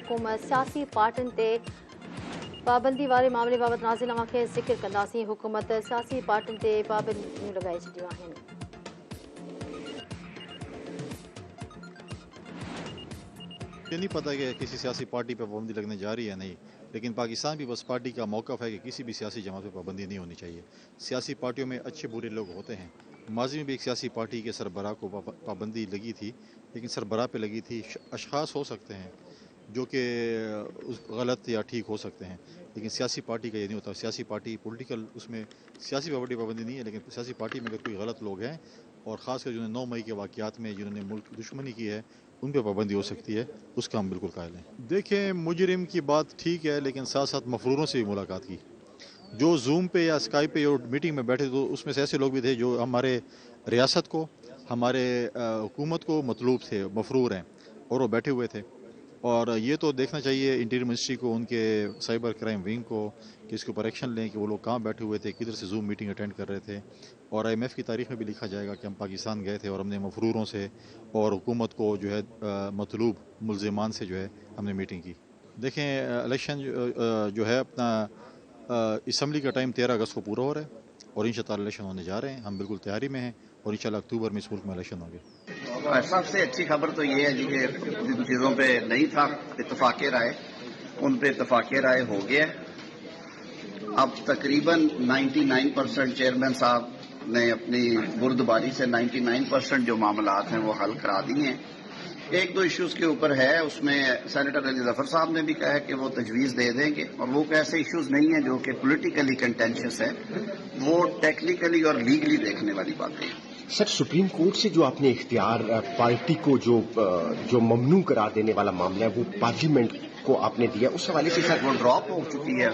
हुकूमत सियासी पार्टियुनि ते पाबंदी वारे मामले बाबति नाज़िलनामा खे ज़िक्र कंदासीं। हुकूमत सियासी पार्टियुनि ते पाबंदियूं लॻाए छॾियूं आहिनि। ये नहीं पता कि किसी सियासी पार्टी पर पाबंदी लगने जा रही है नहीं, लेकिन पाकिस्तान पीपल्स पार्टी का मौक़िफ़ है कि किसी भी सियासी जमात पर पाबंदी नहीं होनी चाहिए। सियासी पार्टियों में अच्छे बुरे लोग होते हैं। माजी में भी एक सियासी पार्टी के सरबराह को पाबंदी लगी थी, लेकिन सरबराह पे लगी थी। अशख़ास हो सकते हैं जो कि गलत या ठीक हो सकते हैं, लेकिन सियासी पार्टी का ये नहीं होता। सियासी पार्टी पॉलिटिकल, उसमें सियासी पाबंदी नहीं है, लेकिन सियासी पार्टी में अगर कोई गलत लोग हैं और ख़ासकर जिन्होंने 9 मई के वाक़यात में जिन्होंने मुल्क दुश्मनी की है, उन पर पाबंदी हो सकती है। उसका हम बिल्कुल कायल हैं। देखें, मुजरिम की बात ठीक है, लेकिन साथ साथ मफरूरों से भी मुलाकात की। जो जूम पे या स्काइप पे जो मीटिंग में बैठे तो उसमें से ऐसे लोग भी थे जो हमारे रियासत को, हमारे हुकूमत को मतलूब थे, मफरूर हैं, और वो बैठे हुए थे। और ये तो देखना चाहिए इंटीरियर मिनिस्ट्री को, उनके साइबर क्राइम विंग को, कि इसके ऊपर एक्शन लें कि वो लोग कहाँ बैठे हुए थे, किधर से जूम मीटिंग अटेंड कर रहे थे। और IMF की तारीख में भी लिखा जाएगा कि हम पाकिस्तान गए थे और हमने मफरूरों से और हुकूमत को जो है मतलूब मुल्ज़िमान से जो है हमने मीटिंग की। देखें, इलेक्शन जो है अपना असम्बली का टाइम 13 अगस्त को पूरा हो रहा है और इंशाअल्लाह इलेक्शन होने जा रहे हैं। हम बिल्कुल तैयारी में हैं और इंशाअल्लाह अक्टूबर में इस मुल्क में इलेक्शन होंगे। सबसे अच्छी खबर तो ये है जी कि जिन चीज़ों पे नहीं था इत्तफाक़ राय, उन पे इत्तफाक़ राय हो गया। अब तकरीबन 99% चेयरमैन साहब ने अपनी बुर्दबारी से 99% जो मामलात हैं वो हल करा दिए हैं। एक दो इश्यूज के ऊपर है, उसमें सेनेटर अली जफर साहब ने भी कहा है कि वो तजवीज़ दे देंगे, और वो ऐसे इश्यूज नहीं है जो कि पॉलिटिकली कंटेंशियस है, वो टेक्निकली और लीगली देखने वाली बातें हैं। सर, सुप्रीम कोर्ट से जो आपने इख्तियार पार्टी को जो ममनू करार देने वाला मामला है वो पार्लियामेंट को आपने दिया, उस हवाले से सर वो ड्रॉप हो चुकी है।